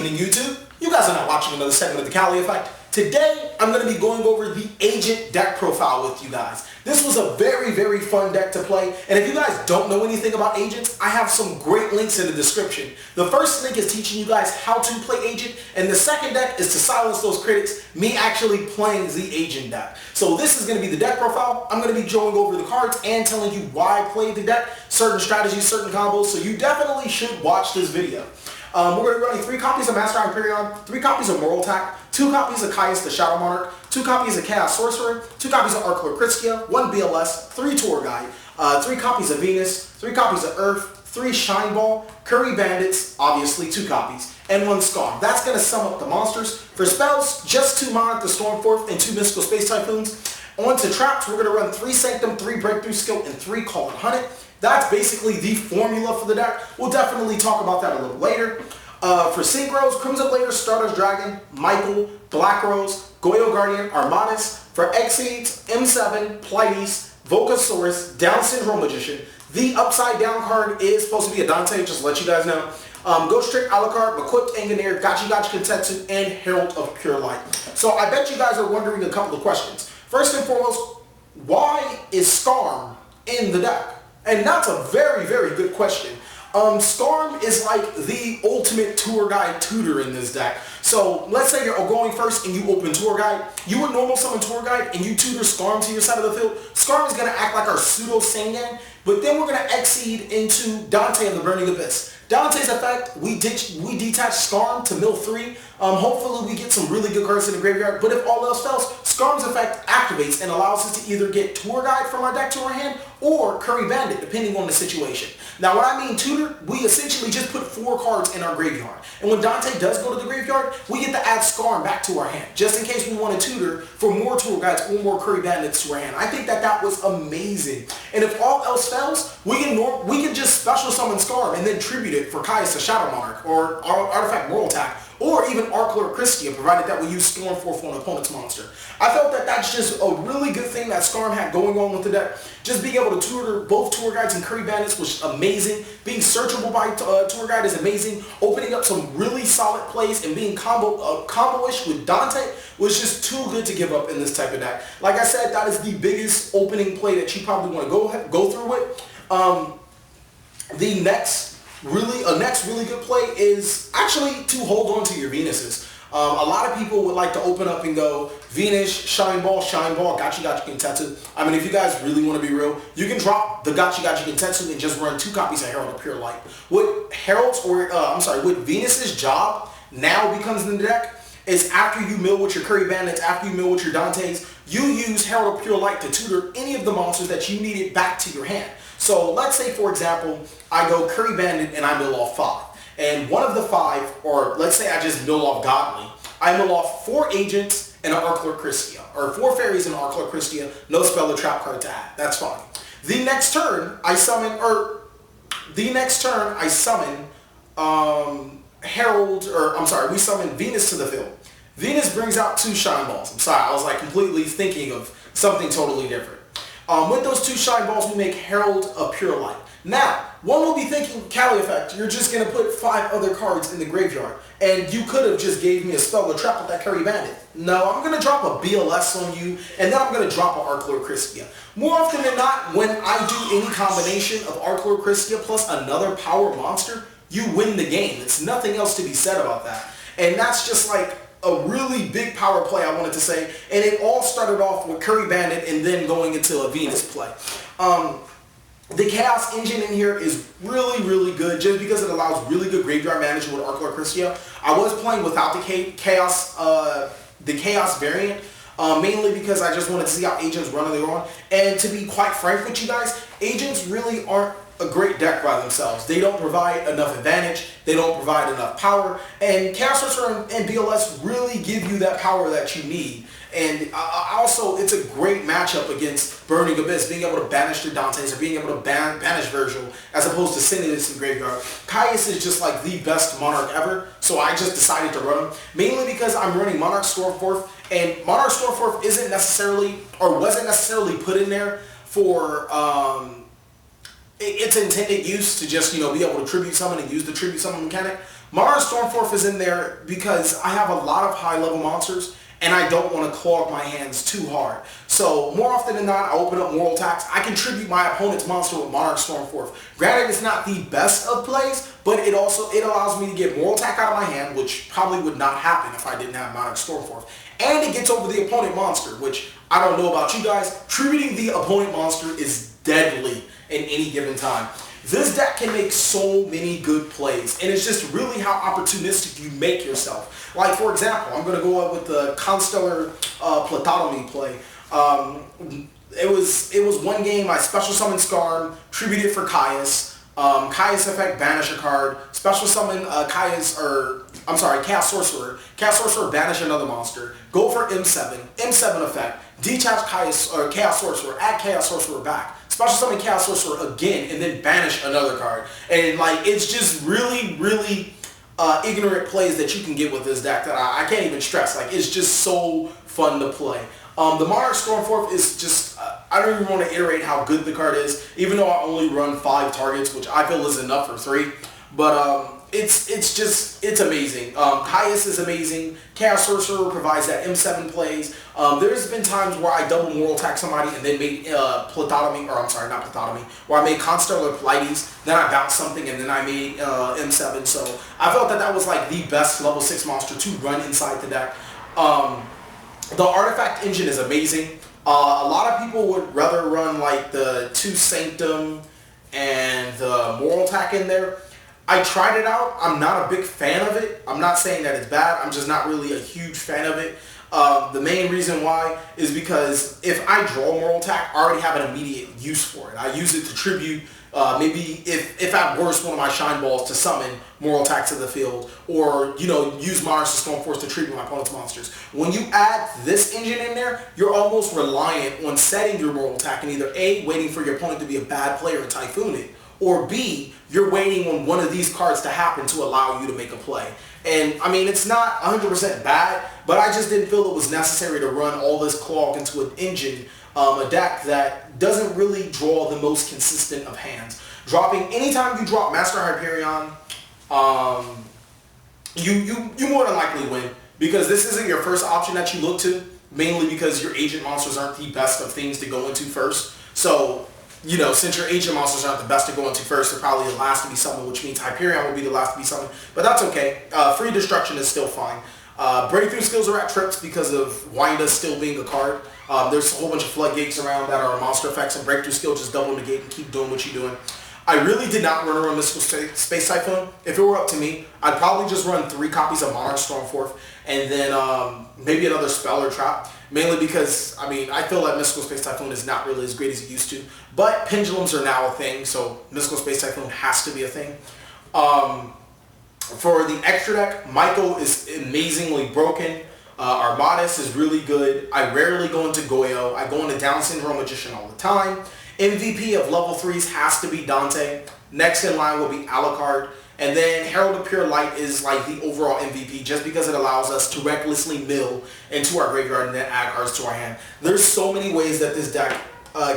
evening, YouTube. You guys are now watching another segment of the TheCaliEffect. Today, I'm going to be going over the Agent deck profile with you guys. This was a very, very fun deck to play, and if you guys don't know anything about Agents, I have some great links in the description. The first link is teaching you guys how to play Agent, and the second deck is to silence those critics, me actually playing the Agent deck. So this is going to be the deck profile. I'm going to be going over the cards and telling you why I played the deck, certain strategies, certain combos, so you definitely should watch this video. We're going to be running 3 copies of Master Hyperion, 3 copies of Moraltach, 2 copies of Cauis the Shadow Monarch, 2 copies of Chaos Sorcerer, 2 copies of Archlord Krystia, 1 BLS, 3 Tour Guide, 3 copies of Venus, 3 copies of Earth, 3 Shine Ball, Kuribandits, obviously 2 copies, and 1 Scarm. That's going to sum up the monsters. For spells, just 2 Monarch the Stormforth and 2 Mystical Space Typhoons. On to traps, we're going to run 3 Sanctum, 3 Breakthrough Skill, and 3 Call and Hunt It. That's basically the formula for the deck. We'll definitely talk about that a little later. For Synchros, Crimson Blader, Stardust Dragon, Michael, Black Rose, Goyo Guardian, Armades. For Exceeds, M7, Pleiades, Volca Down Syndrome Magician. The upside down card is supposed to be a Dante, just to let you guys know. Ghostrick Alucard, equipped Angineer, Gachi Gachi, and Herald of Pure Light. So I bet you guys are wondering a couple of questions. First and foremost, why is Scarm in the deck? And that's a very, very good question. Scarm is like the ultimate tour guide tutor in this deck. So let's say you're going first and you open tour guide. You would normal summon tour guide and you tutor Scarm to your side of the field. Scarm is going to act like our pseudo Sangan, but then we're going to exceed into Dante of the Burning Abyss. Dante's effect, we detach Scarm to mill 3. Hopefully we get some really good cards in the graveyard, but if all else fails, Scarm's effect activates and allows us to either get Tour Guide from our deck to our hand or Kuribandit, depending on the situation. Now when I mean tutor, we essentially just put 4 cards in our graveyard. And when Dante does go to the graveyard, we get to add Scarm back to our hand, just in case we want to tutor for more Tour Guides or more Kuribandits to our hand. I think that was amazing. And if all else fails, we can just special summon Scarm and then tribute it for Cauis the Shadow Monarch or Artifact Moraltach, or even Archlord Krystia, provided that we use Stormforth on an opponent's monster. I felt that that's just a really good thing that Scarm had going on with the deck. Just being able to tutor both Tour Guides and Kuribandits was amazing. Being searchable by Tour Guide is amazing. Opening up some really solid plays and being combo-ish with Dante was just too good to give up in this type of deck. Like I said, that is the biggest opening play that you probably want to go through with. The next really good play is actually to hold on to your Venuses. A lot of people would like to open up and go Venus, Shine Ball, Gachi Gachi. I mean, if you guys really want to be real, you can drop the Gachi Gachi and just run 2 copies of Herald of Pure Light. What what Venus's job now becomes in the deck is after you mill with your Kuribandits, after you mill with your Dantes, you use Herald of Pure Light to tutor any of the monsters that you needed back to your hand. So let's say, for example, I go Kuribandit and I mill off 5. And one of the 5, or let's say I just mill off Godly, I mill off 4 Agents and an Archlord Krystia, or 4 Fairies and an Archlord Krystia, no spell or trap card to add. That's fine. The next turn, I summon we summon Venus to the field. Venus brings out 2 Shine Balls. I'm sorry, I was like completely thinking of something totally different. With those 2 Shine Balls, we make Herald of Pure Light. Now, one will be thinking, TheCaliEffect, you're just going to put 5 other cards in the graveyard, and you could have just gave me a spell or trap with that Kuribandit. No, I'm going to drop a BLS on you, and then I'm going to drop an Archlord Krystia. More often than not, when I do any combination of Archlord Krystia plus another power monster, you win the game. It's nothing else to be said about that. And that's just like a really big power play, I wanted to say, and it all started off with Kuribandit and then going into a Venus play. The Chaos engine in here is really good just because it allows really good graveyard management with Archlord Krystia. I was playing without the Chaos variant, mainly because I just wanted to see how Agents run earlier on. And to be quite frank with you guys, Agents really aren't a great deck by themselves. They don't provide enough advantage, they don't provide enough power, and Chaos Sorcerer and BLS really give you that power that you need. And also, it's a great matchup against Burning Abyss, being able to banish the Dantes or being able to banish Virgil, as opposed to sending this in the graveyard. Cauis is just like the best Monarch ever, so I just decided to run him, mainly because I'm running Monarch Stormforth, and Monarch Stormforth isn't necessarily, or wasn't necessarily put in there for its intended use to just, be able to tribute summon and use the tribute summon mechanic. Mara Stormforth is in there because I have a lot of high-level monsters, and I don't want to clog my hands too hard. So more often than not, I open up Moraltach. I contribute my opponent's monster with Monarch Stormforth. Granted, it's not the best of plays, but it allows me to get Moraltach out of my hand, which probably would not happen if I didn't have Monarch Stormforth. And it gets over the opponent monster, which I don't know about you guys. Tributing the opponent monster is deadly in any given time. This deck can make so many good plays, and it's just really how opportunistic you make yourself. Like, for example, I'm going to go up with the Constellar Pleiades play. It was one game, I special summoned Scarm, tributed for Cauis, TheCaliEffect, banish a card, special summon Chaos Sorcerer. Chaos Sorcerer, banish another monster, go for M7 effect, detach Chaos Sorcerer, add Chaos Sorcerer back, special summon Chaos Sorcerer again, and then banish another card. And like, it's just really, really ignorant plays that you can get with this deck that I can't even stress. Like, it's just so fun to play. The Monarch Stormforth is just, I don't even want to iterate how good the card is, even though I only run 5 targets, which I feel is enough for 3. But it's amazing. Cauis is amazing. Chaos Sorcerer provides that M7 plays. There's been times where I double Moraltach somebody and then made where I made Constellar Pleiades, then I bounced something and then I made M7. So I felt that that was like the best level 6 monster to run inside the deck. The artifact engine is amazing. A lot of people would rather run like the 2 Sanctum and the Moraltach in there. I tried it out. I'm not a big fan of it. I'm not saying that it's bad. I'm just not really a huge fan of it. The main reason why is because if I draw Moraltach, I already have an immediate use for it. I use it to tribute, maybe if at worst, one of my Shine Balls to summon Moraltach to the field, or, you know, use Monarchs Stormforce to tribute my opponent's monsters. When you add this engine in there, you're almost reliant on setting your Moraltach and either A, waiting for your opponent to be a bad player and Typhoon it, or B, you're waiting on one of these cards to happen to allow you to make a play. And, I mean, it's not 100% bad, but I just didn't feel it was necessary to run all this clog into an engine, a deck that doesn't really draw the most consistent of hands. Anytime you drop Master Hyperion, you more than likely win, because this isn't your first option that you look to, mainly because your agent monsters aren't the best of things to go into first. So, you know, since your agent monsters aren't the best to go into first, they're probably the last to be summoned, which means Hyperion will be the last to be summoned. But that's okay. Free destruction is still fine. Breakthrough skills are at trips because of Winda still being a card. There's a whole bunch of floodgates around that are monster effects, and breakthrough skill just double negate and keep doing what you're doing. I really did not run around Mystical Space Typhoon. If it were up to me, I'd probably just run 3 copies of Monarch Stormforth and then maybe another spell or trap. Mainly because, I mean, I feel that Mystical Space Typhoon is not really as great as it used to. But pendulums are now a thing, so Mystical Space Typhoon has to be a thing. For the extra deck, Michael is amazingly broken. Armades is really good. I rarely go into Goyo. I go into Downerd Magician all the time. MVP of level 3s has to be Dante. Next in line will be Alucard. And then Herald of Pure Light is like the overall MVP just because it allows us to recklessly mill into our graveyard and then add cards to our hand. There's so many ways that this deck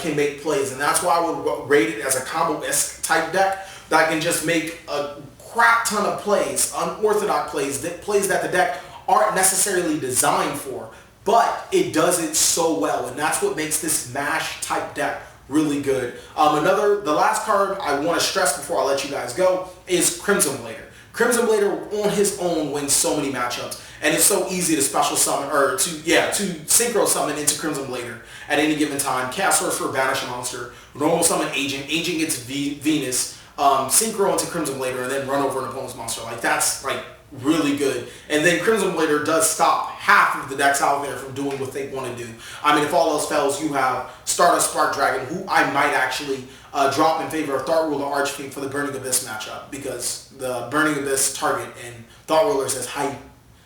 can make plays, and that's why I would rate it as a combo-esque type deck that can just make a crap ton of plays, unorthodox plays that the deck aren't necessarily designed for, but it does it so well, and that's what makes this MASH type deck really good. The last card I want to stress before I let you guys go is Crimson Blader. Crimson Blader on his own wins so many matchups, and it's so easy to special summon, or to synchro summon into Crimson Blader at any given time. Cast Sorcerer, banish a monster, normal summon Agent gets Venus, synchro into Crimson Blader, and then run over an opponent's monster. Like, that's like really good. And then Crimson Blader does stop half of the decks out there from doing what they want to do. I mean, if all else fails, you have Stardust Spark Dragon, who I might actually drop in favor of Thought Ruler Archfiend for the Burning Abyss matchup, because the Burning Abyss target in Thought Ruler says hype.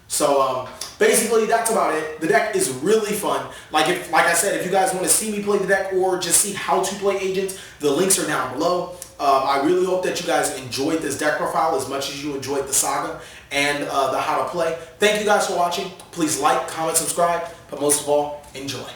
So basically, that's about it. The deck is really fun. Like I said, if you guys want to see me play the deck or just see how to play agents, the links are down below. I really hope that you guys enjoyed this deck profile as much as you enjoyed the Saga and the how to play. Thank you guys for watching. Please like, comment, subscribe, but most of all, enjoy.